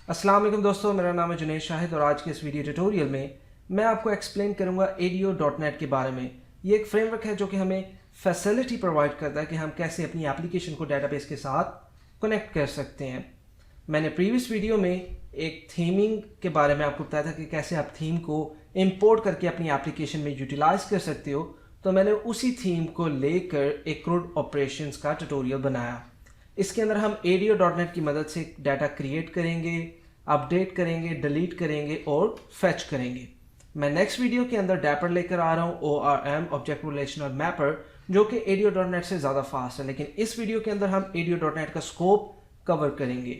अस्सलाम वालेकुम दोस्तों, मेरा नाम है जुनैद शाहिद और आज के इस वीडियो ट्यूटोरियल में मैं आपको एक्सप्लेन करूंगा ADO.NET के बारे में। ये एक फ्रेमवर्क है जो कि हमें फैसिलिटी प्रोवाइड करता है कि हम कैसे अपनी एप्लीकेशन को डेटाबेस के साथ कनेक्ट कर सकते हैं। मैंने प्रीवियस वीडियो में एक थीमिंग के बारे में आपको बताया था कि कैसे आप थीम को इंपोर्ट करके अपनी एप्लीकेशन में यूटिलाइज कर सकते हो। तो मैंने उसी थीम को लेकर एक क्रूड ऑपरेशंस का ट्यूटोरियल बनाया। इसके अंदर हम ADO.NET की मदद से डाटा क्रिएट करेंगे, अपडेट करेंगे, डिलीट करेंगे और फेच करेंगे। मैं नेक्स्ट वीडियो के अंदर डैपर लेकर आ रहा हूँ, ORM ऑब्जेक्ट रिलेशनल मैपर, जो कि ADO.NET से ज़्यादा फास्ट है। लेकिन इस वीडियो के अंदर हम ADO.NET का स्कोप कवर करेंगे।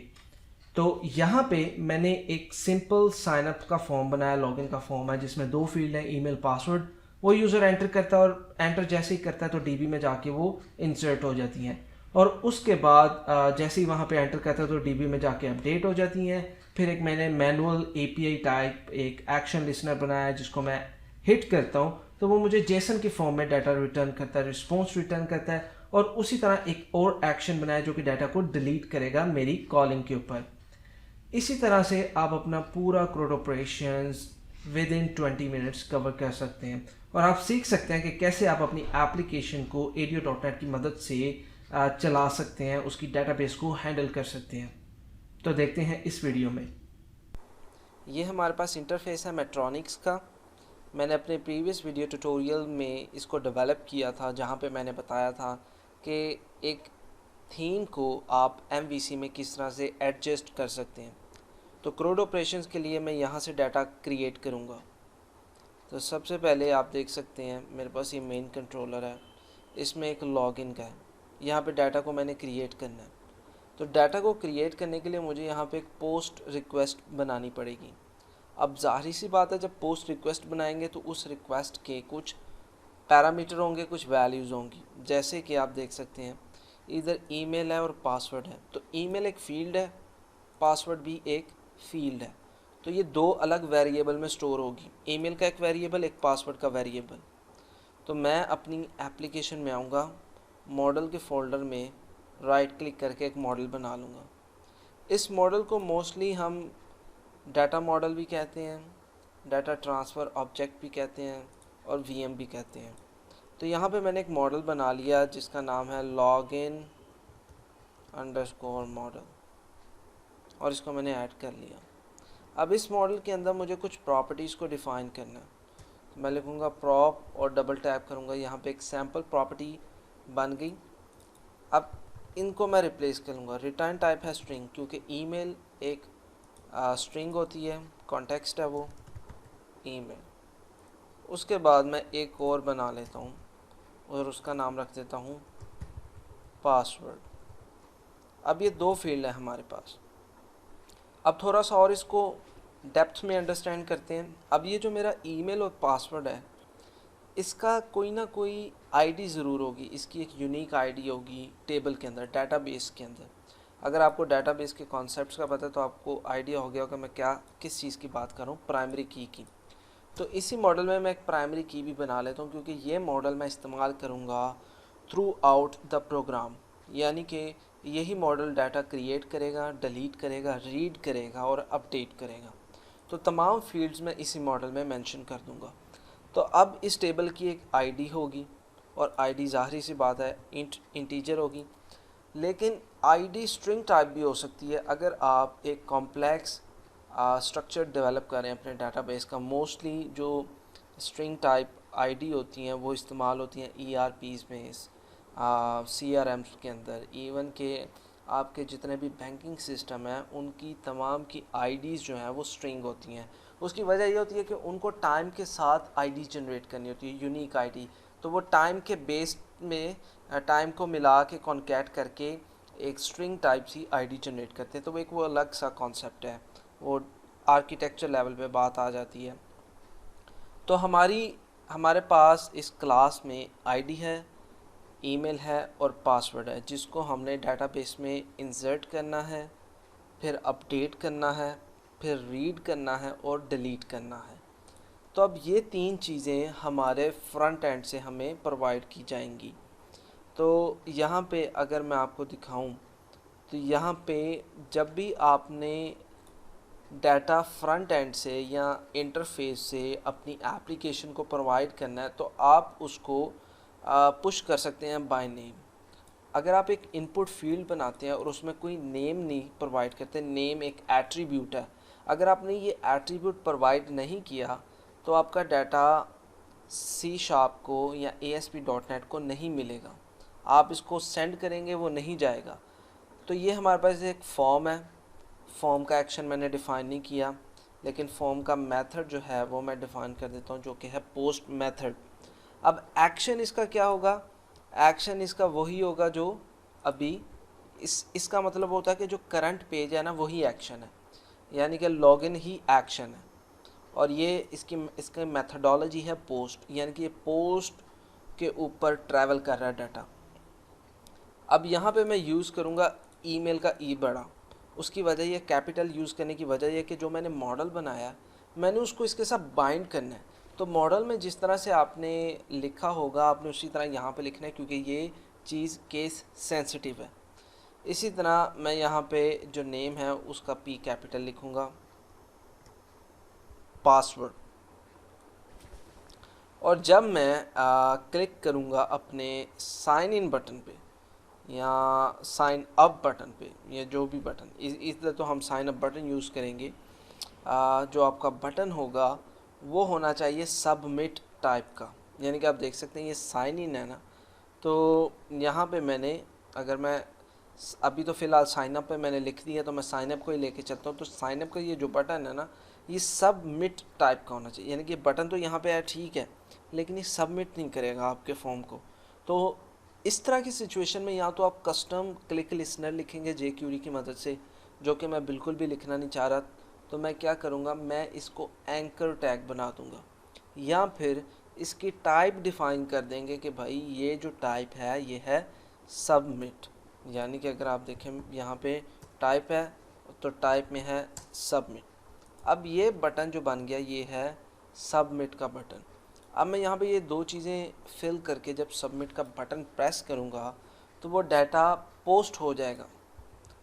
तो यहाँ पे मैंने एक सिंपल साइनअप का फॉर्म बनाया, लॉगिन का फॉर्म है जिसमें दो फील्ड हैं, ईमेल, पासवर्ड। वो यूज़र एंटर करता है और एंटर जैसे ही करता है तो DB में जाके वो इंसर्ट हो जाती हैं। और उसके बाद जैसे ही वहाँ पे एंटर करता है तो DB में जाके अपडेट हो जाती हैं। फिर एक मैंने मैनुअल API टाइप एक एक्शन लिसनर बनाया है जिसको मैं हिट करता हूँ तो वो मुझे जेसन के फॉर्म में डाटा रिटर्न करता है, रिस्पॉन्स रिटर्न करता है। और उसी तरह एक और एक्शन बनाया जो कि डाटा को डिलीट करेगा मेरी कॉलिंग के ऊपर। इसी तरह से आप अपना पूरा CRUD operations within 20 minutes cover कर सकते हैं और आप सीख सकते हैं कि कैसे आप अपनी एप्लीकेशन को ADO.NET की मदद से चला सकते हैं, उसकी डेटाबेस को हैंडल कर सकते हैं। तो देखते हैं इस वीडियो में। ये हमारे पास इंटरफेस है मेट्रॉनिक्स का। मैंने अपने प्रीवियस वीडियो ट्यूटोरियल में इसको डेवलप किया था जहाँ पे मैंने बताया था कि एक थीम को आप MVC में किस तरह से एडजस्ट कर सकते हैं। तो क्रूड ऑपरेशंस के लिए मैं यहाँ से डाटा क्रिएट करूँगा। तो सबसे पहले आप देख सकते हैं मेरे पास ये मेन कंट्रोलर है, इसमें एक लॉगिन का है। यहाँ पे डाटा को मैंने क्रिएट करना है। तो डाटा को क्रिएट करने के लिए मुझे यहाँ पे एक पोस्ट रिक्वेस्ट बनानी पड़ेगी। अब जाहिर सी बात है, जब पोस्ट रिक्वेस्ट बनाएंगे तो उस रिक्वेस्ट के कुछ पैरामीटर होंगे, कुछ वैल्यूज़ होंगी। जैसे कि आप देख सकते हैं इधर ईमेल है और पासवर्ड है। तो ईमेल एक फ़ील्ड है, पासवर्ड भी एक फ़ील्ड है। तो ये दो अलग वेरिएबल में स्टोर होगी, ईमेल का एक वेरिएबल, एक पासवर्ड का वेरिएबल। तो मैं अपनी एप्लीकेशन में आऊँगा, मॉडल के फोल्डर में राइट क्लिक करके एक मॉडल बना लूँगा। इस मॉडल को मोस्टली हम डाटा मॉडल भी कहते हैं, डाटा ट्रांसफ़र ऑब्जेक्ट भी कहते हैं और VM भी कहते हैं। तो यहाँ पे मैंने एक मॉडल बना लिया जिसका नाम है लॉगिन अंडरस्कोर मॉडल और इसको मैंने ऐड कर लिया। अब इस मॉडल के अंदर मुझे कुछ प्रॉपर्टीज़ को डिफ़ाइन करना है। तो मैं लिखूँगा प्रॉप और डबल टैप करूँगा, यहाँ पे एक सैम्पल प्रॉपर्टी बन गई। अब इनको मैं रिप्लेस करूँगा। रिटर्न टाइप है स्ट्रिंग, क्योंकि ईमेल एक स्ट्रिंग होती है, कॉन्टेक्स्ट है वो ईमेल। उसके बाद मैं एक और बना लेता हूँ और उसका नाम रख देता हूँ पासवर्ड। अब ये दो फील्ड है हमारे पास। अब थोड़ा सा और इसको डेप्थ में अंडरस्टैंड करते हैं। अब ये जो मेरा ईमेल और पासवर्ड है, इसका कोई ना कोई आईडी ज़रूर होगी, इसकी एक यूनिक आईडी होगी टेबल के अंदर, डाटाबेस के अंदर। अगर आपको डाटाबेस के कॉन्सेप्ट्स का पता है तो आपको आइडिया हो गया होगा मैं किस चीज़ की बात कर रहा हूँ, प्राइमरी की। तो इसी मॉडल में मैं एक प्राइमरी की भी बना लेता हूँ, क्योंकि ये मॉडल मैं इस्तेमाल करूँगा थ्रू आउट द प्रोग्राम। यानी कि यही मॉडल डाटा क्रिएट करेगा, डिलीट करेगा, रीड करेगा और अपडेट करेगा। तो तमाम फील्ड्स में इसी मॉडल में मेंशन कर दूँगा। तो अब इस टेबल की एक आईडी होगी और आईडी ज़ाहिर सी बात है इंटीजर होगी, लेकिन आईडी स्ट्रिंग टाइप भी हो सकती है। अगर आप एक कॉम्प्लेक्स स्ट्रक्चर डेवलप करें अपने डाटाबेस का, मोस्टली जो स्ट्रिंग टाइप आईडी होती हैं वो इस्तेमाल होती हैं ERPs में, CRMs के अंदर। इवन के आपके जितने भी बैंकिंग सिस्टम हैं उनकी तमाम की आईडीज़ जो हैं वो स्ट्रिंग होती हैं। उसकी वजह ये होती है कि उनको टाइम के साथ आईडी जनरेट करनी होती है, यूनिक आईडी। तो वो टाइम के बेस में टाइम को मिला के कॉन्कैट करके एक string type C ID generate करते हैं। तो वो अलग सा कॉन्सेप्ट है, वो आर्किटेक्चर लेवल पे बात आ जाती है। तो हमारे पास इस क्लास में आईडी है, ईमेल है और पासवर्ड है, जिसको हमने डाटाबेस में इंसर्ट करना है, फिर अपडेट करना है, फिर रीड करना है और डिलीट करना है। तो अब ये तीन चीज़ें हमारे फ्रंट एंड से हमें प्रोवाइड की जाएंगी। तो यहाँ पे अगर मैं आपको दिखाऊं तो यहाँ पे जब भी आपने डाटा फ्रंट एंड से या इंटरफेस से अपनी एप्लीकेशन को प्रोवाइड करना है तो आप उसको पुश कर सकते हैं बाय नेम। अगर आप एक इनपुट फील्ड बनाते हैं और उसमें कोई नेम नहीं प्रोवाइड करते, नेम एक एट्रीब्यूट है, अगर आपने ये एट्रीब्यूट प्रोवाइड नहीं किया तो आपका डाटा C# को या ASP.NET को नहीं मिलेगा। आप इसको सेंड करेंगे वो नहीं जाएगा। तो ये हमारे पास एक फॉर्म है, फॉर्म का एक्शन मैंने डिफ़ाइन नहीं किया, लेकिन फॉर्म का मेथड जो है वो मैं डिफ़ाइन कर देता हूँ, जो कि है पोस्ट मेथड। अब एक्शन इसका क्या होगा? एक्शन इसका वही होगा जो अभी इसका मतलब होता है कि जो करंट पेज है ना वही एक्शन है, यानी कि लॉगिन ही एक्शन है। और ये इसकी मेथडोलॉजी है पोस्ट, यानी कि ये पोस्ट के ऊपर ट्रैवल कर रहा है डाटा। अब यहाँ पे मैं यूज़ करूँगा ईमेल का ई बड़ा। उसकी वजह ये कैपिटल यूज़ करने की वजह ये कि जो मैंने मॉडल बनाया मैंने उसको इसके साथ बाइंड करना है। तो मॉडल में जिस तरह से आपने लिखा होगा आपने उसी तरह यहाँ पे लिखना है, क्योंकि ये चीज़ केस सेंसिटिव है। इसी तरह मैं यहाँ पे जो नेम है उसका P कैपिटल लिखूँगा, पासवर्ड। और जब मैं क्लिक करूँगा अपने साइन इन बटन पे या साइन अप बटन पे या जो भी बटन, इधर तो हम साइन अप बटन यूज़ करेंगे, जो आपका बटन होगा वो होना चाहिए सबमिट टाइप का। यानी कि आप देख सकते हैं ये साइन इन है ना, तो यहाँ पे मैंने अगर मैं अभी तो फ़िलहाल साइन अप पे मैंने लिख दिया तो मैं साइन अप को ही लेके चलता हूँ। तो साइन अप का ये जो बटन है ना ये सबमिट टाइप का होना चाहिए, यानी कि बटन तो यहाँ पे है ठीक है, लेकिन ये सबमिट नहीं करेगा आपके फॉर्म को। तो इस तरह की सिचुएशन में या तो आप कस्टम क्लिक लिसनर लिखेंगे jQuery की मदद से, जो कि मैं बिल्कुल भी लिखना नहीं चाह रहा। तो मैं क्या करूँगा, मैं इसको एंकर टैग बना दूँगा, या फिर इसकी टाइप डिफ़ाइन कर देंगे कि भाई ये जो टाइप है ये है सबमिट। यानी कि अगर आप देखें यहाँ पे टाइप है तो टाइप में है सबमिट। अब ये बटन जो बन गया ये है सबमिट का बटन। अब मैं यहाँ पे ये दो चीज़ें फिल करके जब सबमिट का बटन प्रेस करूँगा तो वो डाटा पोस्ट हो जाएगा।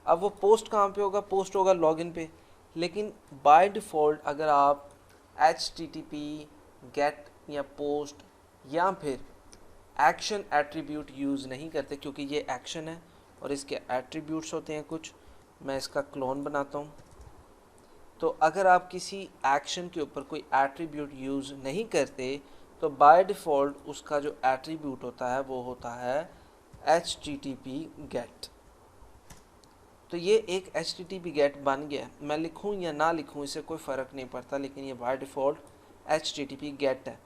अब वो पोस्ट कहाँ पे होगा? पोस्ट होगा लॉगिन पे। लेकिन बाय डिफ़ॉल्ट अगर आप HTTP गेट या पोस्ट या फिर एक्शन एट्रीब्यूट यूज़ नहीं करते, क्योंकि ये एक्शन है और इसके एट्रीब्यूट्स होते हैं कुछ, मैं इसका क्लोन बनाता हूँ। तो अगर आप किसी एक्शन के ऊपर कोई एट्रीब्यूट यूज़ नहीं करते तो बाय डिफ़ॉल्ट उसका जो एट्रीब्यूट होता है वो होता है HTTP गेट। तो ये एक HTTP गेट बन गया। मैं लिखूँ या ना लिखूँ इससे कोई फ़र्क नहीं पड़ता, लेकिन ये बाय डिफ़ॉल्ट HTTP गेट है।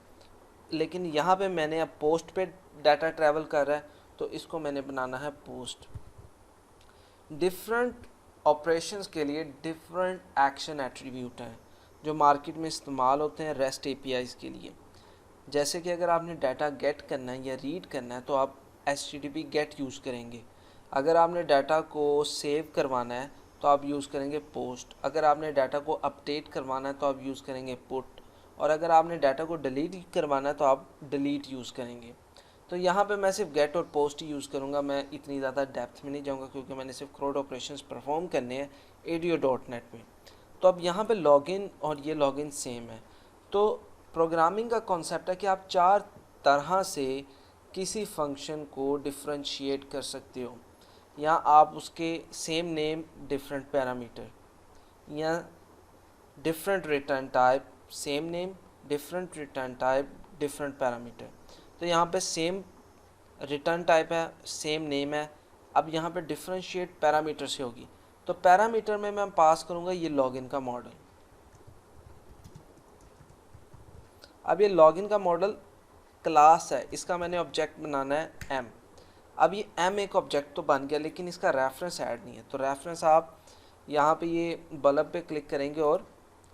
लेकिन यहाँ पे मैंने अब पोस्ट पे डाटा ट्रैवल कर रहा है तो इसको मैंने बनाना है पोस्ट। डिफरेंट ऑपरेशंस के लिए डिफरेंट एक्शन एट्रीब्यूट हैं जो मार्केट में इस्तेमाल होते हैं रेस्ट APIs के लिए। जैसे कि अगर आपने डाटा गेट करना है या रीड करना है तो आप HTTP गेट यूज़ करेंगे। अगर आपने डाटा को सेव करवाना है तो आप यूज़ करेंगे पोस्ट। अगर आपने डाटा को अपडेट करवाना है तो आप यूज़ करेंगे पुट। और अगर आपने डाटा को डिलीट करवाना है तो आप डिलीट यूज़ करेंगे। तो यहाँ पे मैं सिर्फ गेट और पोस्ट ही यूज़ करूँगा, मैं इतनी ज़्यादा डेप्थ में नहीं जाऊँगा क्योंकि मैंने सिर्फ क्रोड ऑपरेशंस परफॉर्म करने हैं ADO.NET में। तो अब यहाँ पे लॉगिन और ये लॉगिन सेम है। तो प्रोग्रामिंग का कॉन्सेप्ट है कि आप 4 तरह से किसी फंक्शन को डिफ्रेंशिएट कर सकते हो, या आप उसके सेम नेम डिफरेंट पैरामीटर, या different return type same name different return type different parameter. तो यहाँ पे सेम रिटर्न टाइप है सेम नेम है। अब यहाँ पे डिफरेंशिएट पैरामीटर से होगी, तो पैरामीटर में मैं पास करूँगा ये लॉगिन का मॉडल। अब ये लॉगिन का मॉडल क्लास है, इसका मैंने ऑब्जेक्ट बनाना है M। अब ये M एक ऑब्जेक्ट तो बन गया लेकिन इसका रेफरेंस ऐड नहीं है। तो रेफरेंस आप यहाँ पे ये बल्ब पे क्लिक करेंगे और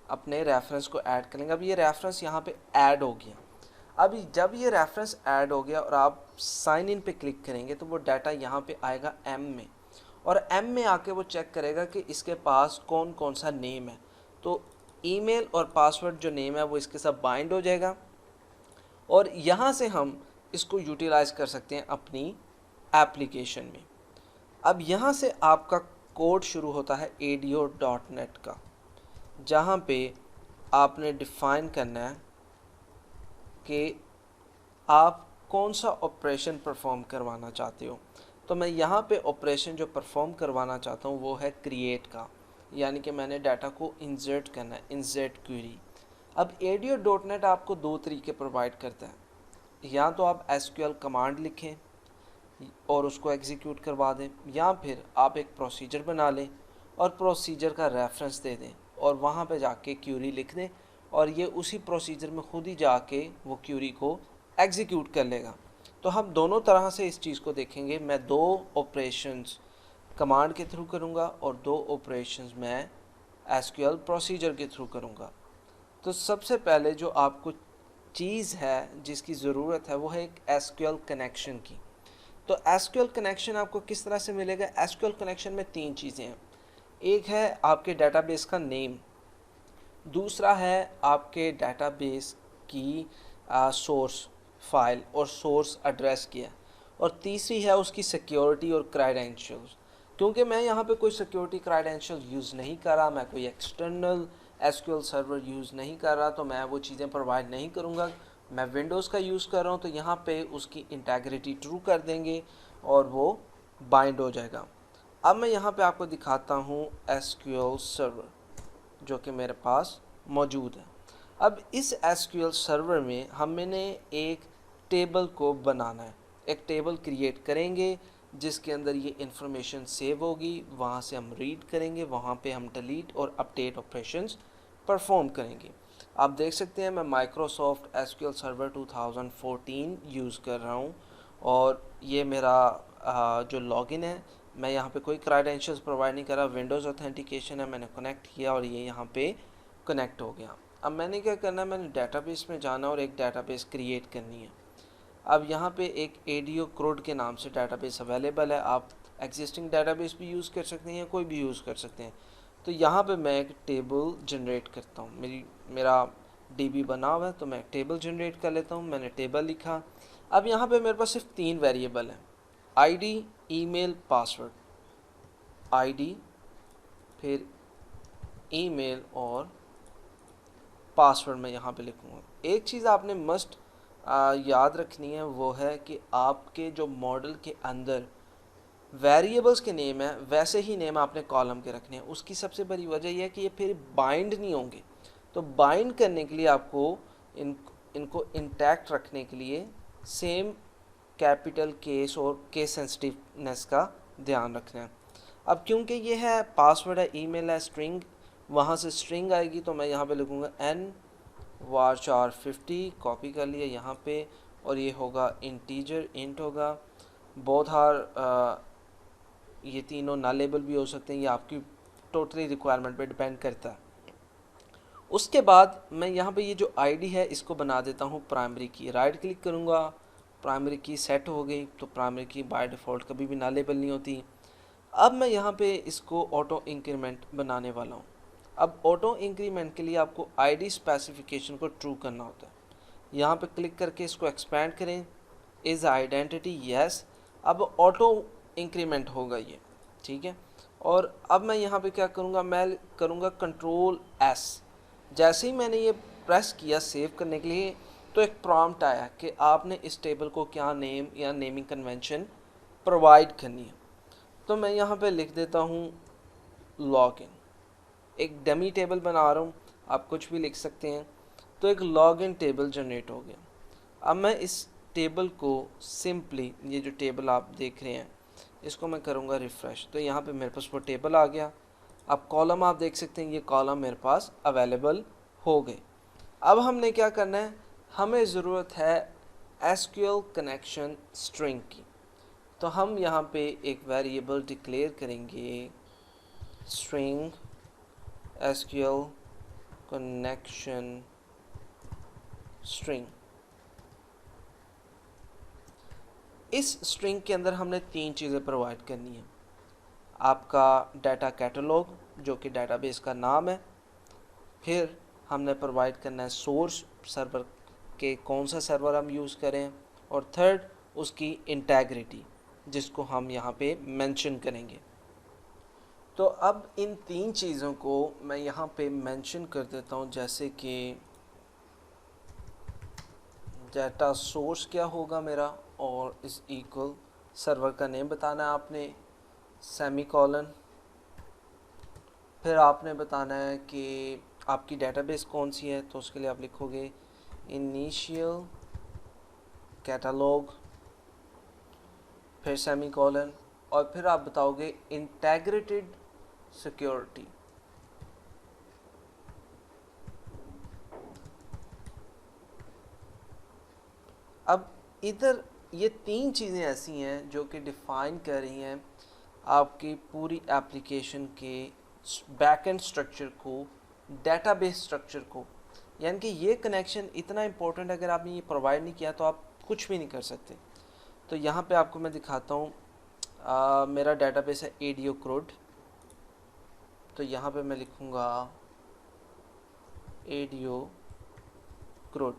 अपने रेफरेंस को ऐड करेंगे। अब ये रेफरेंस यहाँ पे ऐड हो गया। अब जब ये रेफरेंस ऐड हो गया और आप साइन इन पे क्लिक करेंगे तो वो डाटा यहाँ पे आएगा M में, और M में आके वो चेक करेगा कि इसके पास कौन कौन सा नेम है। तो ईमेल और पासवर्ड जो नेम है वो इसके साथ बाइंड हो जाएगा और यहाँ से हम इसको यूटिलाइज कर सकते हैं अपनी एप्लीकेशन में। अब यहाँ से आपका कोड शुरू होता है ADO.NET का। जहाँ पे आपने डिफ़ाइन करना है कि आप कौन सा ऑपरेशन परफॉर्म करवाना चाहते हो। तो मैं यहाँ पे ऑपरेशन जो परफॉर्म करवाना चाहता हूँ वो है क्रिएट का, यानी कि मैंने डाटा को इंसर्ट करना है, इंसर्ट क्वेरी। अब ADO.NET आपको दो तरीके प्रोवाइड करता है, या तो आप SQL कमांड लिखें और उसको एग्जीक्यूट करवा दें, या फिर आप एक प्रोसीजर बना लें और प्रोसीजर का रेफरेंस दे दें और वहाँ पे जाके क्यूरी लिख दें और ये उसी प्रोसीजर में खुद ही जाके वो क्यूरी को एग्जीक्यूट कर लेगा। तो हम दोनों तरह से इस चीज़ को देखेंगे। मैं दो ऑपरेशंस कमांड के थ्रू करूँगा और दो ऑपरेशंस मैं SQL प्रोसीजर के थ्रू करूँगा। तो सबसे पहले जो आपको चीज़ है जिसकी ज़रूरत है वो है एक SQL कनेक्शन की। तो SQL कनेक्शन आपको किस तरह से मिलेगा? SQL कनेक्शन में तीन चीज़ें हैं। एक है आपके डाटाबेस का नेम, दूसरा है आपके डाटाबेस की सोर्स फाइल और सोर्स एड्रेस क्या है, और तीसरी है उसकी सिक्योरिटी और क्रेडेंशियल्स। क्योंकि मैं यहाँ पे कोई सिक्योरिटी क्रेडेंशियल यूज़ नहीं कर रहा, मैं कोई एक्सटर्नल SQL सर्वर यूज़ नहीं कर रहा, तो मैं वो चीज़ें प्रोवाइड नहीं करूँगा। मैं विंडोज़ का यूज़ कर रहा हूँ, तो यहाँ पे उसकी इंटेग्रिटी ट्रू कर देंगे और वो बाइंड हो जाएगा। अब मैं यहाँ पे आपको दिखाता हूँ SQL सर्वर जो कि मेरे पास मौजूद है। अब इस SQL सर्वर में हमने एक टेबल को बनाना है, एक टेबल क्रिएट करेंगे जिसके अंदर ये इंफॉर्मेशन सेव होगी, वहाँ से हम रीड करेंगे, वहाँ पे हम डिलीट और अपडेट ऑपरेशंस परफॉर्म करेंगे। आप देख सकते हैं मैं माइक्रोसॉफ्ट SQL सर्वर 2014 यूज़ कर रहा हूँ और ये मेरा जो लॉगिन है, मैं यहाँ पे कोई क्रेडेंशियल्स प्रोवाइड नहीं कर रहा, विंडोज़ ऑथेंटिकेशन है, मैंने कनेक्ट किया और ये यहाँ पे कनेक्ट हो गया। अब मैंने क्या करना है, मैंने डाटाबेस में जाना और एक डाटाबेस क्रिएट करनी है। अब यहाँ पे एक ADO क्रोड के नाम से डाटाबेस अवेलेबल है, आप एग्जिस्टिंग डाटाबेस भी यूज़ कर सकते हैं, कोई भी यूज़ कर सकते हैं। तो यहाँ पे मैं एक टेबल जनरेट करता हूँ, मेरा DB बना हुआ है, तो मैं टेबल जनरेट कर लेता हूँ। मैंने टेबल लिखा। अब यहाँ पे मेरे पास सिर्फ तीन वेरिएबल हैं, ID, ईमेल, पासवर्ड। ID, फिर ईमेल और पासवर्ड मैं यहाँ पे लिखूँगा। एक चीज़ आपने मस्ट याद रखनी है, वो है कि आपके जो मॉडल के अंदर वेरिएबल्स के नेम है वैसे ही नेम आपने कॉलम के रखने हैं। उसकी सबसे बड़ी वजह यह है कि ये फिर बाइंड नहीं होंगे। तो बाइंड करने के लिए आपको इनको इंटैक्ट रखने के लिए सेम कैपिटल केस और केस सेंसिटिवनेस का ध्यान रखना है। अब क्योंकि ये है पासवर्ड है, ईमेल है, स्ट्रिंग, वहाँ से स्ट्रिंग आएगी, तो मैं यहाँ पे लिखूँगा n_var50, कॉपी कर लिया यहाँ पे, और ये होगा इंटीजर, इंट होगा। बोथ आर ये तीनों नलेबल भी हो सकते हैं, ये आपकी टोटली रिक्वायरमेंट पे डिपेंड करता है। उसके बाद मैं यहाँ पे ये जो ID है इसको बना देता हूँ प्राइमरी की। राइट क्लिक करूँगा, प्राइमरी की सेट हो गई, तो प्राइमरी की बाय डिफ़ॉल्ट कभी भी नलेबल नहीं होती। अब मैं यहाँ पे इसको ऑटो इंक्रीमेंट बनाने वाला हूँ। अब ऑटो इंक्रीमेंट के लिए आपको ID स्पेसिफिकेशन को ट्रू करना होता है। यहाँ पे क्लिक करके इसको एक्सपैंड करें, इज़ आइडेंटिटी यस। अब ऑटो इंक्रीमेंट होगा ये, ठीक है। और अब मैं यहाँ पे क्या करूँगा, मैं करूँगा Ctrl+S। जैसे ही मैंने ये प्रेस किया सेव करने के लिए, तो एक प्रॉम्प्ट आया कि आपने इस टेबल को क्या नेम या नेमिंग कन्वेंशन प्रोवाइड करनी है। तो मैं यहाँ पे लिख देता हूँ लॉगिन। एक डमी टेबल बना रहा हूँ, आप कुछ भी लिख सकते हैं। तो एक लॉगिन टेबल जनरेट हो गया। अब मैं इस टेबल को सिंपली, ये जो टेबल आप देख रहे हैं इसको मैं करूँगा रिफ़्रेश, तो यहाँ पे मेरे पास वो टेबल आ गया। अब कॉलम आप देख सकते हैं, ये कॉलम मेरे पास अवेलेबल हो गए। अब हमने क्या करना है, हमें ज़रूरत है SQL कनेक्शन स्ट्रिंग की। तो हम यहाँ पे एक वेरिएबल डिक्लेयर करेंगे स्ट्रिंग SQL कनेक्शन स्ट्रिंग। इस स्ट्रिंग के अंदर हमने तीन चीज़ें प्रोवाइड करनी है। आपका डाटा कैटलॉग जो कि डाटाबेस का नाम है, फिर हमने प्रोवाइड करना है सोर्स सर्वर के कौन सा सर्वर हम यूज़ करें, और थर्ड उसकी इंटेग्रिटी जिसको हम यहाँ पे मेंशन करेंगे। तो अब इन तीन चीज़ों को मैं यहाँ पे मेंशन कर देता हूँ, जैसे कि डाटा सोर्स क्या होगा मेरा, और इस इक्वल सर्वर का नेम बताना है आपने, सेमीकोलन, फिर आपने बताना है कि आपकी डेटाबेस कौन सी है, तो उसके लिए आप लिखोगे इनिशियल कैटलॉग, फिर सेमीकोलन, और फिर आप बताओगे इंटेग्रेटेड सिक्योरिटी। अब इधर ये तीन चीज़ें ऐसी हैं जो कि डिफ़ाइन कर रही हैं आपकी पूरी एप्लीकेशन के बैकएंड स्ट्रक्चर को, डेटाबेस स्ट्रक्चर को। यानी कि ये कनेक्शन इतना इम्पोर्टेंट है, अगर आपने ये प्रोवाइड नहीं किया तो आप कुछ भी नहीं कर सकते। तो यहाँ पे आपको मैं दिखाता हूँ, मेरा डेटाबेस है एडीओ क्रूड, तो यहाँ पे मैं लिखूँगा एडीओ क्रूड।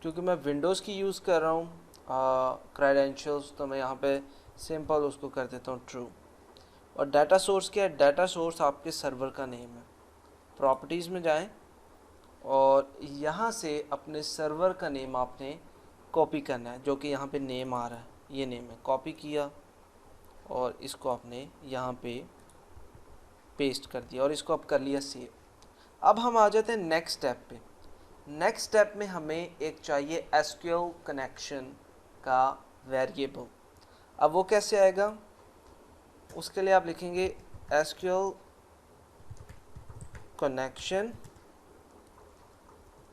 क्योंकि मैं विंडोज़ की यूज़ कर रहा हूँ क्रेडेंशियल्स, तो मैं यहाँ पे सिंपल उसको कर देता हूँ ट्रू। और डाटा सोर्स क्या है? डाटा सोर्स आपके सर्वर का नेम है। प्रॉपर्टीज़ में जाएं और यहाँ से अपने सर्वर का नेम आपने कॉपी करना है, जो कि यहाँ पे नेम आ रहा है, ये नेम है, कॉपी किया और इसको आपने यहाँ पे पेस्ट कर दिया और इसको अब कर लिया सेव। अब हम आ जाते हैं नेक्स्ट स्टेप पे। नेक्स्ट स्टेप में हमें एक चाहिए एसक्यूएल कनेक्शन का वेरिएबल। अब वो कैसे आएगा? उसके लिए आप लिखेंगे एसक्यूएल कनेक्शन,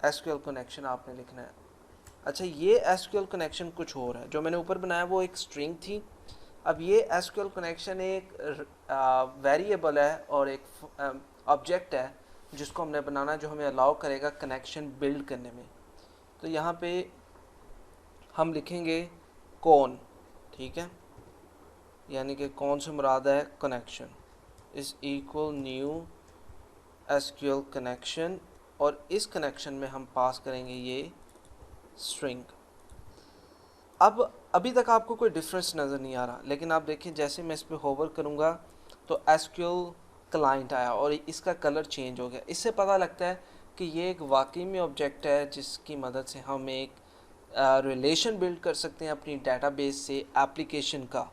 एसक्यूएल कनेक्शन आपने लिखना है। अच्छा, ये एसक्यूएल कनेक्शन कुछ और है, जो मैंने ऊपर बनाया वो एक स्ट्रिंग थी। अब ये एसक्यूएल कनेक्शन एक वेरिएबल है और एक ऑब्जेक्ट है जिसको हमने बनाना, जो हमें अलाउ करेगा कनेक्शन बिल्ड करने में। तो यहाँ पे हम लिखेंगे कौन, ठीक है, यानी कि कौन से मुराद है connection, is equal new SQL connection, और इस कनेक्शन में हम पास करेंगे ये स्ट्रिंग। अब अभी तक आपको कोई डिफरेंस नज़र नहीं आ रहा, लेकिन आप देखिए जैसे मैं इस पर होवर करूँगा तो एसक्यूएल क्लाइंट आया और इसका कलर चेंज हो गया। इससे पता लगता है कि ये एक वाकई में ऑब्जेक्ट है जिसकी मदद से हम एक रिलेशन बिल्ड कर सकते हैं अपनी डेटाबेस से एप्लीकेशन का।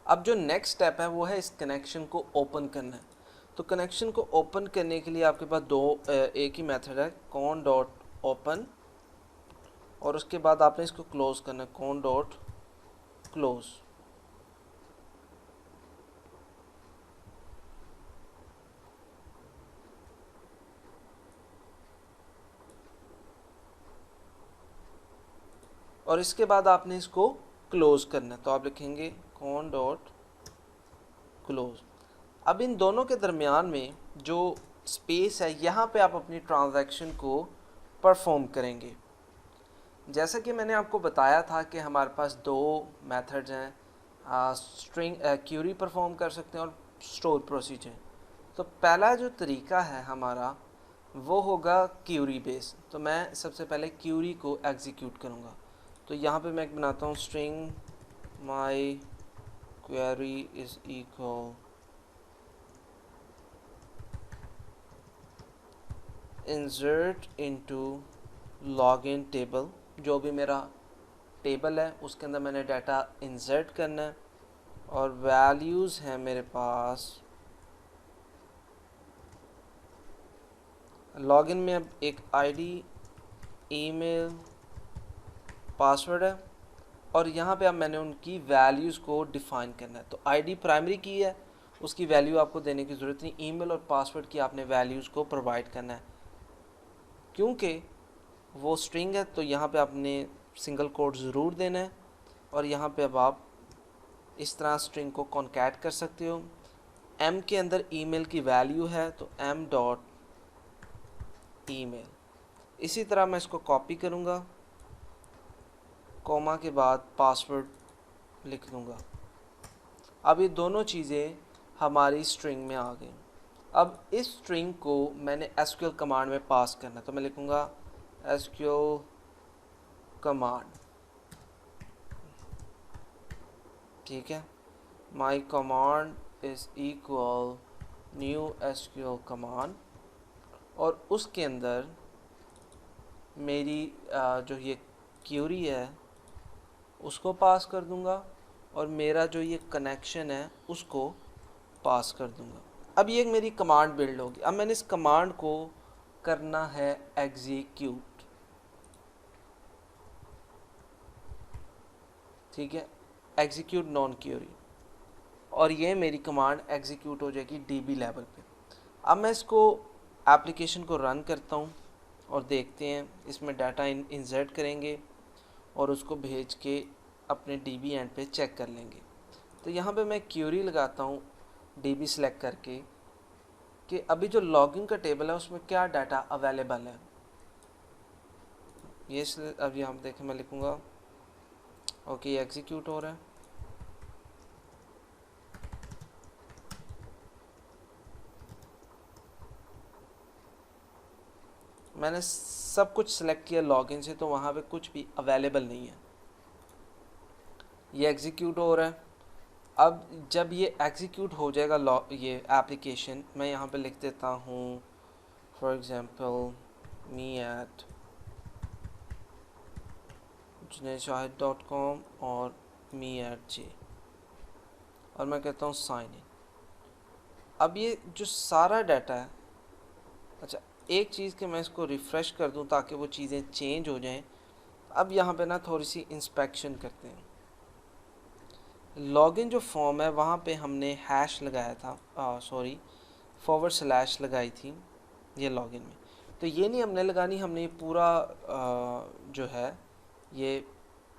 अब जो नेक्स्ट स्टेप है वो है इस कनेक्शन को ओपन करना है। तो कनेक्शन को ओपन करने के लिए आपके पास एक ही मेथड है, कॉन डॉट ओपन, और उसके बाद आपने इसको क्लोज करना है, कॉन डॉट क्लोज। और इसके बाद आपने इसको क्लोज करना है, तो आप लिखेंगे कॉन डॉट क्लोज। अब इन दोनों के दरमियान में जो स्पेस है, यहाँ पे आप अपनी ट्रांजैक्शन को परफॉर्म करेंगे। जैसा कि मैंने आपको बताया था कि हमारे पास दो मेथड्स हैं, स्ट्रिंग क्यूरी परफॉर्म कर सकते हैं और स्टोर प्रोसीजर। तो पहला जो तरीका है हमारा वो होगा क्यूरी बेस। तो मैं सबसे पहले क्यूरी को एग्जीक्यूट करूँगा। तो यहाँ पे मैं बनाता हूँ string my query is equal insert into login table. जो भी मेरा टेबल है उसके अंदर मैंने डाटा इंसर्ट करना है, और वैल्यूज़ हैं मेरे पास लॉगिन में। अब एक आईडी, ईमेल, पासवर्ड है, और यहाँ पे अब मैंने उनकी वैल्यूज़ को डिफ़ाइन करना है। तो आईडी प्राइमरी की है, उसकी वैल्यू आपको देने की ज़रूरत नहीं। ईमेल और पासवर्ड की आपने वैल्यूज़ को प्रोवाइड करना है, क्योंकि वो स्ट्रिंग है। तो यहाँ पे आपने सिंगल कोड ज़रूर देना है, और यहाँ पे अब आप इस तरह स्ट्रिंग को कॉन्कैट कर सकते हो। एम के अंदर ईमेल की वैल्यू है, तो एम डॉट ईमेल। इसी तरह मैं इसको कॉपी करूँगा, कॉमा के बाद पासवर्ड लिख दूँगा। अब ये दोनों चीज़ें हमारी स्ट्रिंग में आ गई। अब इस स्ट्रिंग को मैंने एसक्यूएल कमांड में पास करना है, तो मैं लिखूँगा एसक्यूएल कमांड, ठीक है, माई command is equal new SQL command, और उसके अंदर मेरी जो ये क्यूरी है उसको पास कर दूंगा, और मेरा जो ये कनेक्शन है उसको पास कर दूंगा। अब ये मेरी कमांड बिल्ड होगी। अब मैंने इस कमांड को करना है एग्जीक्यूट, ठीक है, एग्जीक्यूट नॉन क्यूरी, और ये मेरी कमांड एग्जीक्यूट हो जाएगी डीबी लेवल पे। अब मैं इसको एप्लीकेशन को रन करता हूँ और देखते हैं, इसमें डाटा इंसर्ट करेंगे और उसको भेज के अपने डीबी एंड पे चेक कर लेंगे। तो यहाँ पे मैं क्यूरी लगाता हूँ डीबी सेलेक्ट करके कि अभी जो लॉगिन का टेबल है उसमें क्या डाटा अवेलेबल है। ये अब यहाँ देखें, मैं लिखूँगा ओके, ये एग्जीक्यूट हो रहा है। मैंने सब कुछ सेलेक्ट किया लॉगिन से, तो वहाँ पे कुछ भी अवेलेबल नहीं है। ये एग्जीक्यूट हो रहा है। अब जब ये एग्जीक्यूट हो जाएगा ये एप्लीकेशन, मैं यहाँ पे लिख देता हूँ फॉर एग्जांपल me@junaidshahid.com और me@j, और मैं कहता हूँ साइन इन। अब ये जो सारा डाटा है, अच्छा एक चीज़ कि मैं इसको रिफ़्रेश कर दूं ताकि वो चीज़ें चेंज हो जाएं। अब यहाँ पे ना थोड़ी सी इंस्पेक्शन करते हैं। लॉगिन जो फॉर्म है वहाँ पे हमने हैश लगाया था, // लगाई थी ये लॉगिन में। तो ये नहीं हमने लगानी, हमने ये पूरा जो है ये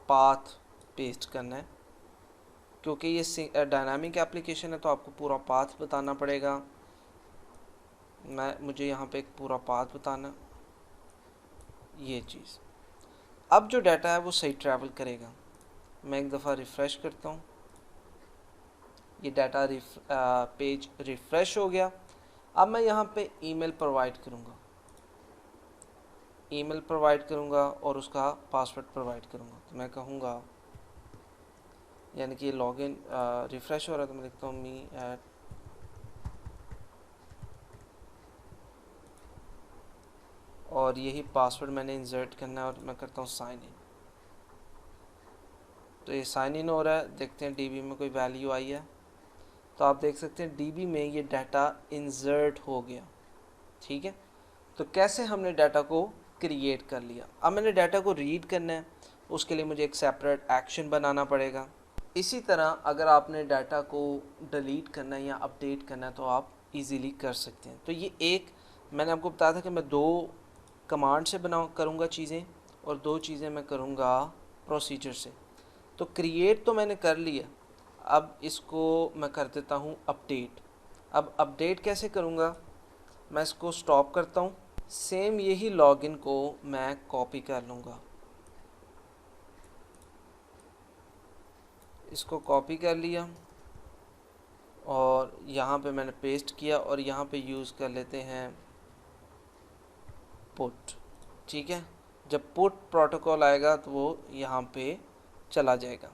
पाथ पेस्ट करना है, क्योंकि ये डायनामिक एप्लीकेशन है तो आपको पूरा पाथ बताना पड़ेगा। मुझे यहाँ पे एक पूरा पाथ बताना, ये चीज़। अब जो डाटा है वो सही ट्रैवल करेगा। मैं एक दफ़ा रिफ़्रेश करता हूँ, ये डाटा पेज रिफ़्रेश हो गया। अब मैं यहाँ पे ईमेल प्रोवाइड करूँगा और उसका पासवर्ड प्रोवाइड करूँगा। तो मैं कहूँगा, यानी कि ये लॉगिन रिफ़्रेश हो रहा है, तो मैं लिखता हूँ me@ और यही पासवर्ड मैंने इंसर्ट करना है, और मैं करता हूँ साइन इन। तो ये साइन इन हो रहा है। देखते हैं डीबी में कोई वैल्यू आई है, तो आप देख सकते हैं डीबी में ये डाटा इंसर्ट हो गया। ठीक है, तो कैसे हमने डाटा को क्रिएट कर लिया। अब मैंने डाटा को रीड करना है, उसके लिए मुझे एक सेपरेट एक्शन बनाना पड़ेगा। इसी तरह अगर आपने डाटा को डिलीट करना है या अपडेट करना है तो आप इजीली कर सकते हैं। तो ये एक मैंने आपको बताया था कि मैं 2 कमांड से करूँगा चीज़ें, और 2 चीज़ें मैं करूँगा प्रोसीजर से। तो क्रिएट तो मैंने कर लिया, अब इसको मैं कर देता हूँ अपडेट। अब अपडेट कैसे करूँगा, मैं इसको स्टॉप करता हूँ, सेम यही लॉगिन को मैं कॉपी कर लूँगा, इसको कॉपी कर लिया और यहाँ पे मैंने पेस्ट किया, और यहाँ पे यूज़ कर लेते हैं पुट। ठीक है, जब पुट प्रोटोकॉल आएगा तो वो यहाँ पे चला जाएगा।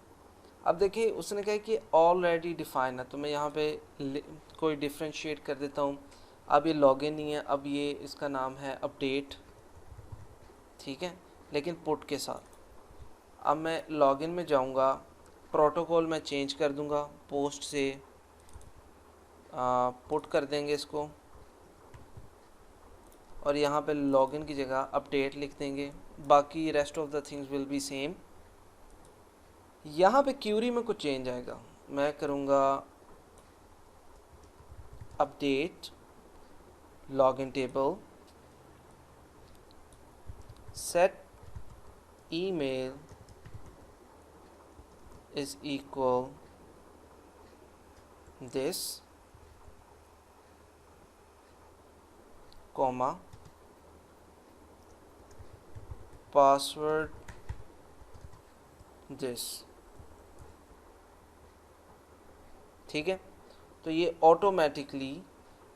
अब देखिए उसने कहा कि ऑलरेडी डिफाइन है, तो मैं यहाँ पे कोई डिफ्रेंशिएट कर देता हूँ। अब ये लॉगिन नहीं है, अब ये इसका नाम है अपडेट। ठीक है, लेकिन पुट के साथ। अब मैं लॉगिन में जाऊँगा, प्रोटोकॉल मैं चेंज कर दूँगा, पोस्ट से पुट कर देंगे इसको, और यहाँ पे लॉगिन की जगह अपडेट लिख देंगे। बाकी rest of the things will be same. यहाँ पे क्यूरी में कुछ चेंज आएगा, मैं करूँगा update login table set email is equal this, comma password this। ठीक है, तो ये ऑटोमेटिकली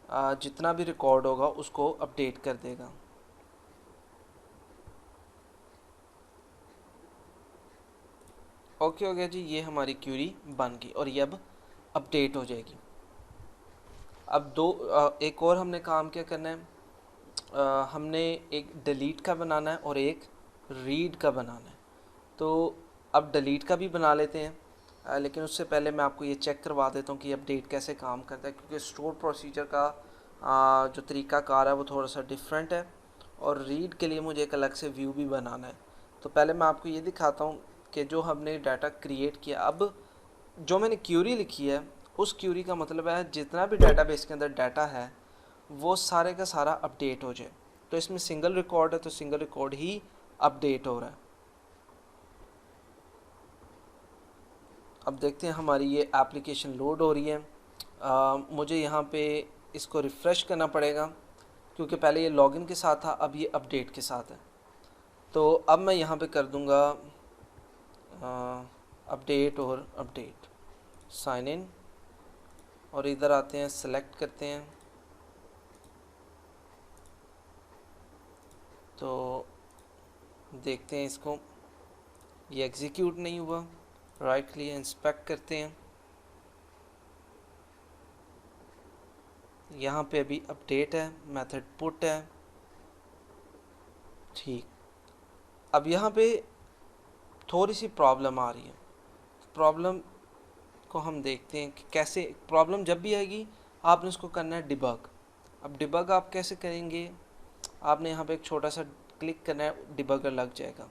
जितना भी रिकॉर्ड होगा उसको अपडेट कर देगा। ओके हो गया जी, ये हमारी क्यूरी बन गई और ये अब अपडेट हो जाएगी। अब एक और हमने काम क्या करना है, हमने एक डिलीट का बनाना है और एक रीड का बनाना है। तो अब डिलीट का भी बना लेते हैं, लेकिन उससे पहले मैं आपको ये चेक करवा देता हूँ कि अपडेट कैसे काम करता है, क्योंकि स्टोर प्रोसीजर का जो तरीक़ाकार है वो थोड़ा सा डिफरेंट है, और रीड के लिए मुझे एक अलग से व्यू भी बनाना है। तो पहले मैं आपको ये दिखाता हूँ कि जो हमने डाटा क्रिएट किया, अब जो मैंने क्यूरी लिखी है उस क्यूरी का मतलब है जितना भी डाटाबेस के अंदर डाटा है वो सारे का सारा अपडेट हो जाए। तो इसमें सिंगल रिकॉर्ड है तो सिंगल रिकॉर्ड ही अपडेट हो रहा है। अब देखते हैं हमारी ये एप्लीकेशन लोड हो रही है। मुझे यहाँ पे इसको रिफ़्रेश करना पड़ेगा, क्योंकि पहले ये लॉगिन के साथ था, अब ये अपडेट के साथ है। तो अब मैं यहाँ पे कर दूँगा अपडेट और अपडेट साइन इन, और इधर आते हैं, सेलेक्ट करते हैं। तो देखते हैं इसको, ये एग्जीक्यूट नहीं हुआ। राइट क्लिक इंस्पेक्ट करते हैं, यहाँ पे अभी अपडेट है, मेथड पुट है। ठीक, अब यहाँ पे थोड़ी सी प्रॉब्लम आ रही है। प्रॉब्लम को हम देखते हैं कि कैसे, प्रॉब्लम जब भी आएगी आपने उसको करना है डिबग। अब डिबग आप कैसे करेंगे, आपने यहाँ पे एक छोटा सा क्लिक करना है, डिबगर लग जाएगा।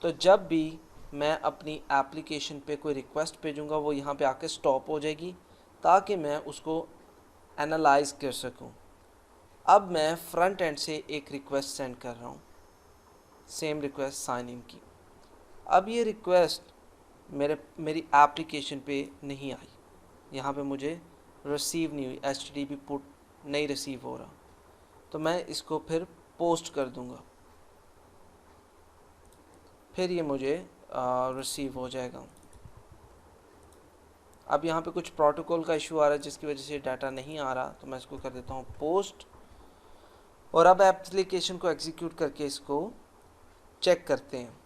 तो जब भी मैं अपनी एप्लीकेशन पे कोई रिक्वेस्ट भेजूँगा वो यहाँ पे आके स्टॉप हो जाएगी, ताकि मैं उसको एनालाइज कर सकूँ। अब मैं फ्रंट एंड से एक रिक्वेस्ट सेंड कर रहा हूँ, सेम रिक्वेस्ट साइन इन की। अब ये रिक्वेस्ट मेरी एप्लीकेशन पे नहीं आई, यहाँ पे मुझे रिसीव नहीं हुई, HTTP पुट नहीं रिसीव हो रहा। तो मैं इसको फिर पोस्ट कर दूँगा, फिर ये मुझे रिसीव हो जाएगा। अब यहाँ पे कुछ प्रोटोकॉल का इशू आ रहा है जिसकी वजह से डाटा नहीं आ रहा, तो मैं इसको कर देता हूँ पोस्ट। और अब एप्लीकेशन को एग्जीक्यूट करके इसको चेक करते हैं।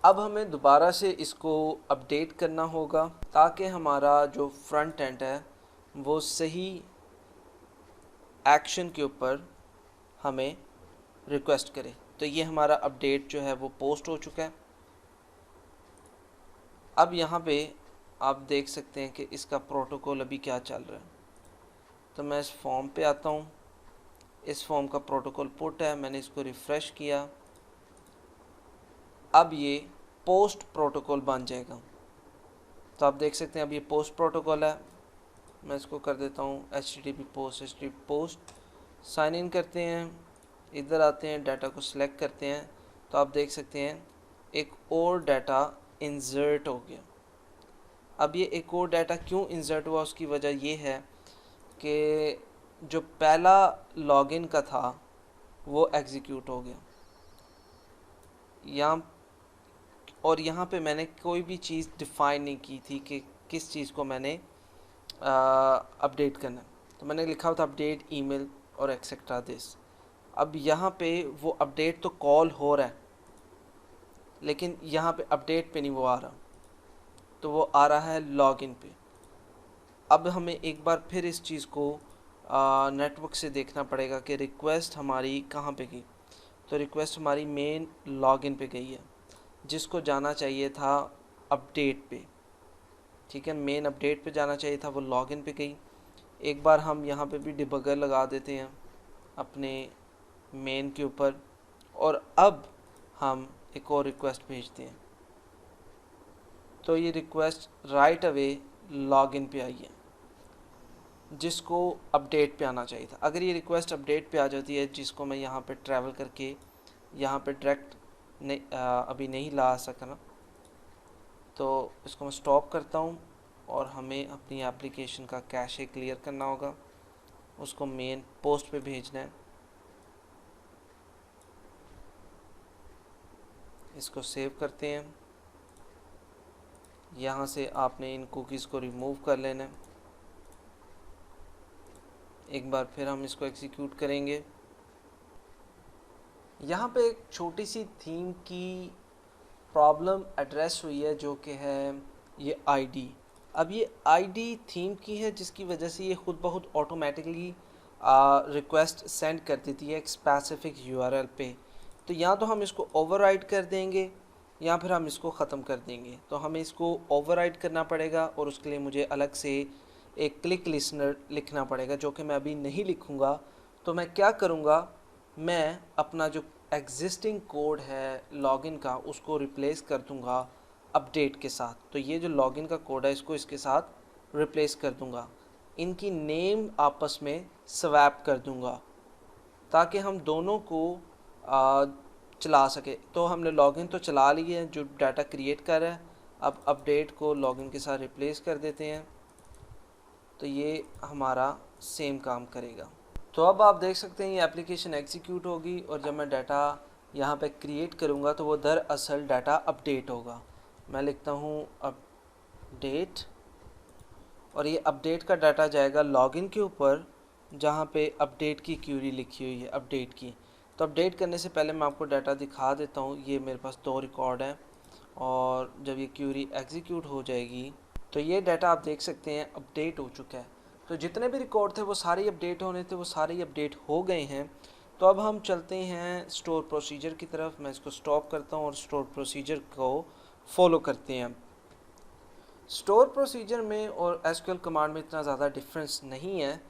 अब हमें दोबारा से इसको अपडेट करना होगा, ताकि हमारा जो फ्रंट एंड है वो सही एक्शन के ऊपर हमें रिक्वेस्ट करे। तो ये हमारा अपडेट जो है वो पोस्ट हो चुका है। अब यहाँ पे आप देख सकते हैं कि इसका प्रोटोकॉल अभी क्या चल रहा है। तो मैं इस फॉर्म पे आता हूँ, इस फॉर्म का प्रोटोकॉल पुट है, मैंने इसको रिफ़्रेश किया। अब ये पोस्ट प्रोटोकॉल बन जाएगा। तो आप देख सकते हैं अब ये पोस्ट प्रोटोकॉल है। मैं इसको कर देता हूँ HTTP पोस्ट। साइन इन करते हैं, इधर आते हैं, डाटा को सिलेक्ट करते हैं। तो आप देख सकते हैं एक और डाटा इंसर्ट हो गया। अब ये एक और डाटा क्यों इंसर्ट हुआ, उसकी वजह ये है कि जो पहला लॉगिन का था वो एग्जीक्यूट हो गया यहाँ, और यहाँ पे मैंने कोई भी चीज़ डिफ़ाइन नहीं की थी कि किस चीज़ को मैंने अपडेट करना है। तो मैंने लिखा हुआ था अपडेट ईमेल और एक्सेट्रा दिस। अब यहाँ पे वो अपडेट तो कॉल हो रहा है, लेकिन यहाँ पे अपडेट पे नहीं वो आ रहा, तो वो आ रहा है लॉगिन पे। अब हमें एक बार फिर इस चीज़ को नेटवर्क से देखना पड़ेगा कि रिक्वेस्ट हमारी कहाँ पे गई। तो रिक्वेस्ट हमारी मेन लॉगिन पे गई है, जिसको जाना चाहिए था अपडेट पे। ठीक है, मेन अपडेट पे जाना चाहिए था, वो लॉगिन पे गई। एक बार हम यहाँ पे भी डिबगर लगा देते हैं अपने मेन के ऊपर, और अब हम एक और रिक्वेस्ट भेजते हैं। तो ये रिक्वेस्ट राइट अवे लॉगिन पे आई है, जिसको अपडेट पे आना चाहिए था। अगर ये रिक्वेस्ट अपडेट पे आ जाती है, जिसको मैं यहाँ पे ट्रैवल करके यहाँ पे डायरेक्ट अभी नहीं ला सकना, तो इसको मैं स्टॉप करता हूँ और हमें अपनी एप्लीकेशन का कैशे क्लियर करना होगा, उसको मेन पोस्ट पे भेजना है। इसको सेव करते हैं, यहाँ से आपने इन कुकीज़ को रिमूव कर लेना है। एक बार फिर हम इसको एग्जीक्यूट करेंगे। यहाँ पे एक छोटी सी थीम की प्रॉब्लम एड्रेस हुई है, जो कि है ये आईडी। अब ये आईडी थीम की है, जिसकी वजह से ये खुद ब खुद ऑटोमेटिकली रिक्वेस्ट सेंड कर देती है एक स्पेसिफिक यूआरएल पे। तो या तो हम इसको ओवरराइड कर देंगे या फिर हम इसको ख़त्म कर देंगे। तो हमें इसको ओवरराइड करना पड़ेगा और उसके लिए मुझे अलग से एक क्लिक लिसनर लिखना पड़ेगा, जो कि मैं अभी नहीं लिखूँगा। तो मैं क्या करूँगा, मैं अपना जो एग्जिस्टिंग कोड है लॉगिन का उसको रिप्लेस कर दूँगा अपडेट के साथ। तो ये जो लॉगिन का कोड है इसको इसके साथ रिप्लेस कर दूँगा। इनकी नेम आपस में स्वैप कर दूँगा ताकि हम दोनों को चला सके। तो हमने लॉगिन तो चला ली है जो डाटा क्रिएट कर रहा है। अब अपडेट को लॉगिन के साथ रिप्लेस कर देते हैं, तो ये हमारा सेम काम करेगा। तो अब आप देख सकते हैं ये एप्लीकेशन एग्जीक्यूट होगी और जब मैं डाटा यहाँ पे क्रिएट करूँगा तो वो दरअसल डाटा अपडेट होगा। मैं लिखता हूँ अपडेट और ये अपडेट का डाटा जाएगा लॉगिन के ऊपर जहाँ पे अपडेट की क्यूरी लिखी हुई है अपडेट की। तो अपडेट करने से पहले मैं आपको डाटा दिखा देता हूँ। ये मेरे पास 2 रिकॉर्ड हैं और जब ये क्यूरी एग्जीक्यूट हो जाएगी तो ये डाटा आप देख सकते हैं अपडेट हो चुका है। तो जितने भी रिकॉर्ड थे वो सारे अपडेट होने थे, वो सारे अपडेट हो गए हैं। तो अब हम चलते हैं स्टोर प्रोसीजर की तरफ। मैं इसको स्टॉप करता हूँ और स्टोर प्रोसीजर को फॉलो करते हैं। स्टोर प्रोसीजर में और एसक्यूएल कमांड में इतना ज़्यादा डिफरेंस नहीं है,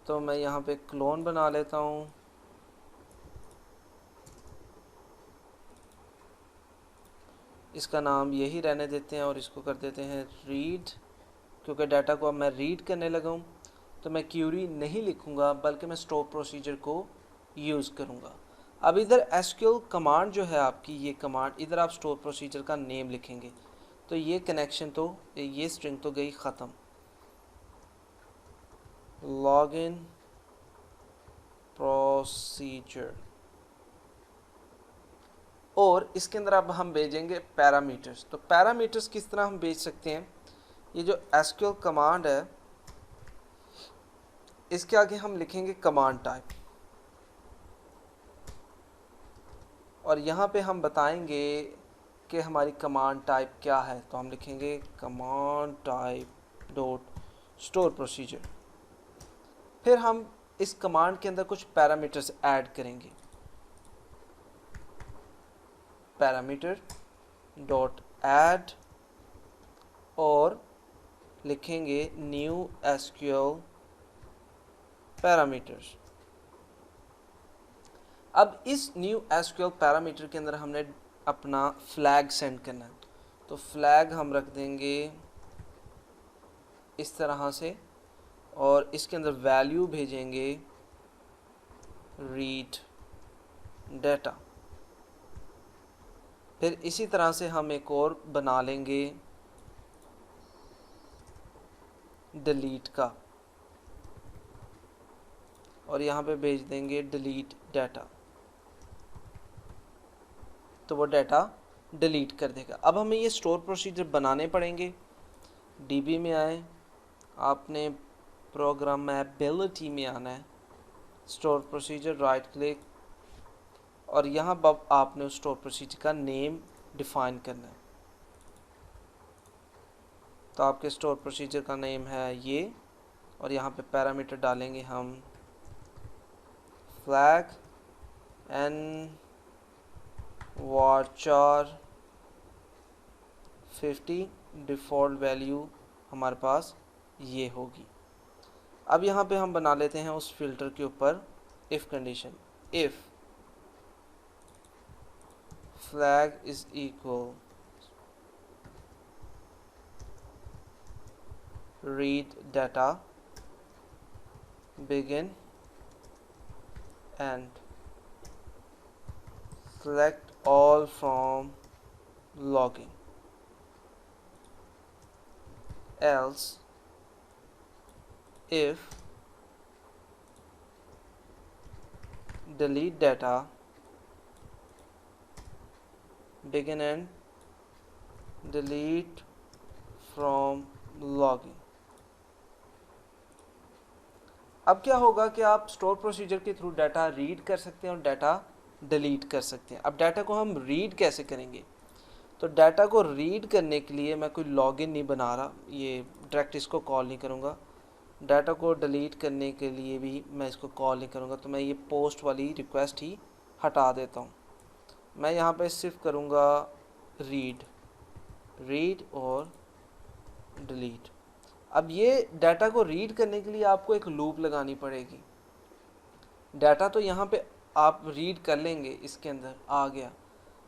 तो मैं यहाँ पे क्लोन बना लेता हूँ। इसका नाम यही रहने देते हैं और इसको कर देते हैं रीड, क्योंकि डाटा को अब मैं रीड करने लगा हूँ। तो मैं क्यूरी नहीं लिखूँगा बल्कि मैं स्टोर प्रोसीजर को यूज़ करूँगा। अब इधर एसक्यूएल कमांड जो है आपकी, ये कमांड इधर आप स्टोर प्रोसीजर का नेम लिखेंगे। तो ये कनेक्शन तो ये स्ट्रिंग तो गई ख़त्म। लॉगिन प्रोसीजर और इसके अंदर अब हम भेजेंगे पैरामीटर्स। तो पैरामीटर्स किस तरह हम भेज सकते हैं, ये जो एसक्यूएल कमांड है इसके आगे हम लिखेंगे कमांड टाइप और यहाँ पे हम बताएंगे कि हमारी कमांड टाइप क्या है। तो हम लिखेंगे command type dot store procedure. फिर हम इस कमांड के अंदर कुछ पैरामीटर्स ऐड करेंगे। पैरामीटर डॉट ऐड और लिखेंगे न्यू एसक्यूएल पैरामीटर्स। अब इस न्यू एसक्यूएल पैरामीटर के अंदर हमने अपना फ्लैग सेंड करना है। तो फ्लैग हम रख देंगे इस तरह से और इसके अंदर वैल्यू भेजेंगे रीड डाटा। फिर इसी तरह से हम एक और बना लेंगे डिलीट का और यहाँ पे भेज देंगे डिलीट डाटा, तो वो डाटा डिलीट कर देगा। अब हमें ये स्टोर प्रोसीजर बनाने पड़ेंगे। डीबी में आए, आपने प्रोग्रामेबिलिटी में आना है, स्टोर प्रोसीजर राइट क्लिक और यहाँ पर आपने उस स्टोर प्रोसीजर का नेम डिफाइन करना है। तो आपके स्टोर प्रोसीजर का नेम है ये और यहाँ पे पैरामीटर डालेंगे हम flag n varchar 50। Default value हमारे पास ये होगी। अब यहाँ पे हम बना लेते हैं उस फिल्टर के ऊपर if condition, if flag is equal read data begin and select all from logging, else if delete data begin and delete from logging। अब क्या होगा कि आप स्टोर प्रोसीजर के थ्रू डाटा रीड कर सकते हैं और डाटा डिलीट कर सकते हैं। अब डाटा को हम रीड कैसे करेंगे, तो डाटा को रीड करने के लिए मैं कोई लॉगिन नहीं बना रहा, ये डायरेक्ट इसको कॉल नहीं करूँगा। डाटा को डिलीट करने के लिए भी मैं इसको कॉल नहीं करूँगा, तो मैं ये पोस्ट वाली रिक्वेस्ट ही हटा देता हूँ। मैं यहाँ पे सिर्फ करूँगा रीड और डिलीट। अब ये डाटा को रीड करने के लिए आपको एक लूप लगानी पड़ेगी। डाटा तो यहाँ पे आप रीड कर लेंगे, इसके अंदर आ गया।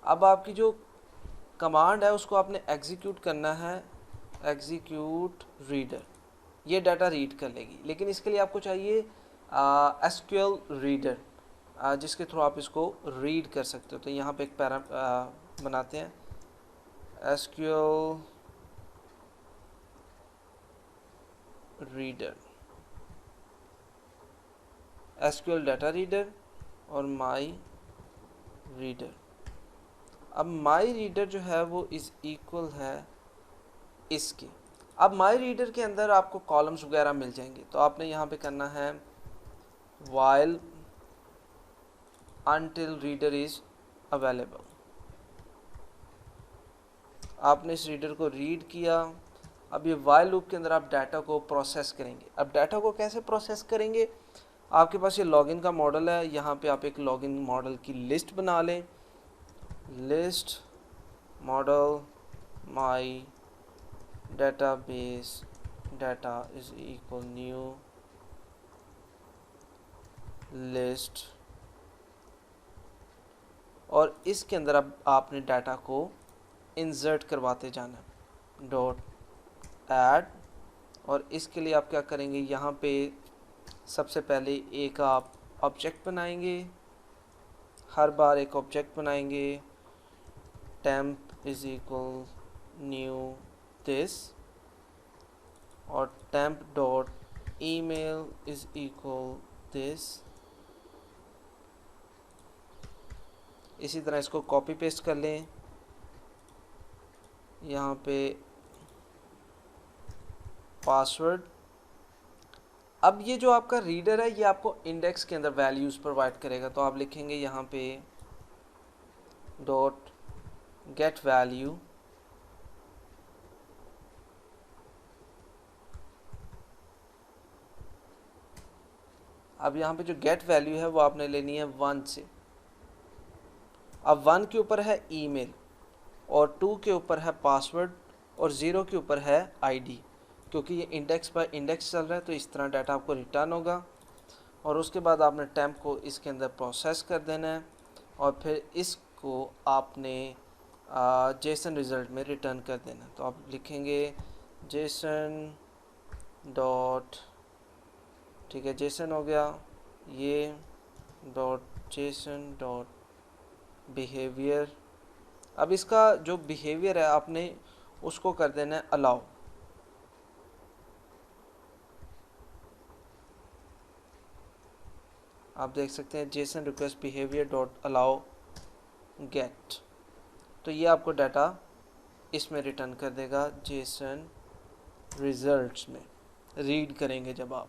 अब आपकी जो कमांड है उसको आपने एग्जीक्यूट करना है, एग्जीक्यूट रीडर, ये डाटा रीड कर लेगी। लेकिन इसके लिए आपको चाहिए एसक्यूएल रीडर, जिसके थ्रू आप इसको रीड कर सकते हो। तो यहाँ पे एक पैरा बनाते हैं, SQL reader, SQL data reader और माई रीडर। अब माई रीडर जो है वो इज इक्वल है इसके। अब माई रीडर के अंदर आपको कॉलम्स वगैरह मिल जाएंगे, तो आपने यहाँ पे करना है while until reader is available। आपने इस रीडर को रीड किया। अब ये while लूप के अंदर आप डाटा को प्रोसेस करेंगे। अब डाटा को कैसे प्रोसेस करेंगे, आपके पास ये लॉगिन का मॉडल है, यहाँ पे आप एक लॉगिन मॉडल की लिस्ट बना लें, list model my database data is equal new list, और इसके अंदर अब आपने डाटा को इंसर्ट करवाते जाना डॉट ऐड। और इसके लिए आप क्या करेंगे, यहाँ पे सबसे पहले एक आप ऑब्जेक्ट बनाएंगे, हर बार एक ऑब्जेक्ट बनाएंगे, temp is equal new this, और temp dot email is equal this. इसी तरह इसको कॉपी पेस्ट कर लें, यहाँ पे पासवर्ड। अब ये जो आपका रीडर है ये आपको इंडेक्स के अंदर वैल्यूज़ प्रोवाइड करेगा, तो आप लिखेंगे यहाँ पे डॉट गेट वैल्यू, अब यहाँ पे जो गेट वैल्यू है वो आपने लेनी है 1 से। अब 1 के ऊपर है ईमेल, और 2 के ऊपर है पासवर्ड, और 0 के ऊपर है आईडी। क्योंकि ये इंडेक्स पर इंडेक्स चल रहा है तो इस तरह डाटा आपको रिटर्न होगा। और उसके बाद आपने टेम्प को इसके अंदर प्रोसेस कर देना है, और फिर इसको आपने जेसन रिज़ल्ट में रिटर्न कर देना है। तो आप लिखेंगे जेसन डॉट, ठीक है जेसन हो गया ये, डॉट जेसन डॉट बिहेवियर। अब इसका जो बिहेवियर है आपने उसको कर देना है अलाउ। आप देख सकते हैं JSON request behaviour dot allow get, तो ये आपको डाटा इसमें रिटर्न कर देगा जेसन रिजल्ट्स में रीड करेंगे जब आप।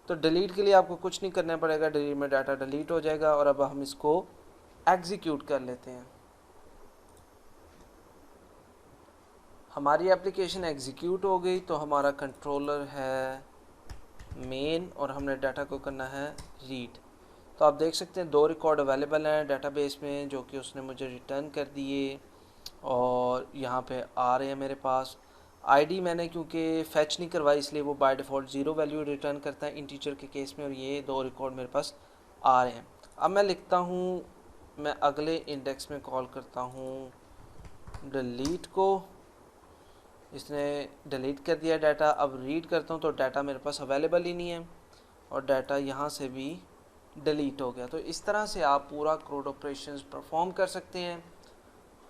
तो डिलीट के लिए आपको कुछ नहीं करना पड़ेगा, डिलीट में डाटा डिलीट हो जाएगा। और अब हम इसको एग्जीक्यूट कर लेते हैं। हमारी एप्लीकेशन एग्जीक्यूट हो गई, तो हमारा कंट्रोलर है मेन और हमने डाटा को करना है रीड। तो आप देख सकते हैं 2 रिकॉर्ड अवेलेबल हैं डाटाबेस में जो कि उसने मुझे रिटर्न कर दिए, और यहाँ पे आ रहे हैं मेरे पास। आईडी मैंने क्योंकि फैच नहीं करवाई इसलिए वो बाय डिफ़ॉल्ट 0 वैल्यू रिटर्न करता है इंटीजर के केस में, और ये 2 रिकॉर्ड मेरे पास आ रहे हैं। अब मैं लिखता हूँ, मैं अगले इंडेक्स में कॉल करता हूँ डिलीट को, इसने डिलीट कर दिया डाटा। अब रीड करता हूँ तो डाटा मेरे पास अवेलेबल ही नहीं है, और डाटा यहाँ से भी डिलीट हो गया। तो इस तरह से आप पूरा क्रोड ऑपरेशंस परफॉर्म कर सकते हैं,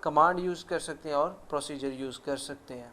कमांड यूज़ कर सकते हैं और प्रोसीजर यूज़ कर सकते हैं।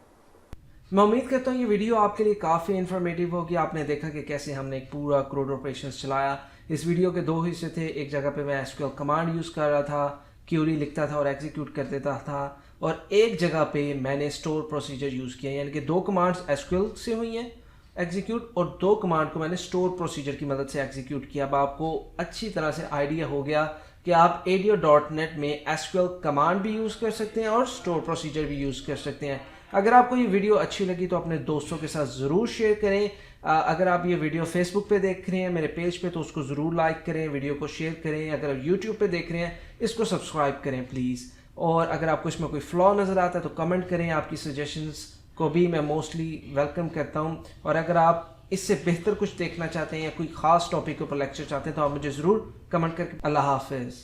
मैं उम्मीद करता हूँ ये वीडियो आपके लिए काफ़ी इन्फॉर्मेटिव होगी। आपने देखा कि कैसे हमने एक पूरा क्रोड ऑपरेशंस चलाया। इस वीडियो के 2 हिस्से थे, एक जगह पे मैं एसक्यूएल कमांड यूज़ कर रहा था, क्यूरी लिखता था और एग्जीक्यूट कर देता था, और एक जगह पे मैंने स्टोर प्रोसीजर यूज़ किया, यानी कि 2 कमांड्स एसक्यूएल से हुई हैं एग्जीक्यूट, और 2 कमांड को मैंने स्टोर प्रोसीजर की मदद से एग्जीक्यूट किया। अब आपको अच्छी तरह से आइडिया हो गया कि आप ADO.NET में SQL कमांड भी यूज़ कर सकते हैं और स्टोर प्रोसीजर भी यूज़ कर सकते हैं। अगर आपको ये वीडियो अच्छी लगी तो अपने दोस्तों के साथ ज़रूर शेयर करें। अगर आप ये वीडियो फेसबुक पे देख रहे हैं मेरे पेज पे तो उसको ज़रूर लाइक करें, वीडियो को शेयर करें। अगर आप यूट्यूब पे देख रहे हैं इसको सब्सक्राइब करें प्लीज़। और अगर आपको इसमें कोई फ्लॉ नज़र आता है तो कमेंट करें, आपकी सजेशंस को भी मैं मोस्टली वेलकम करता हूँ। और अगर आप इससे बेहतर कुछ देखना चाहते हैं या कोई ख़ास टॉपिक के ऊपर लेक्चर चाहते हैं तो आप मुझे ज़रूर कमेंट करके। अल्लाह हाफिज़।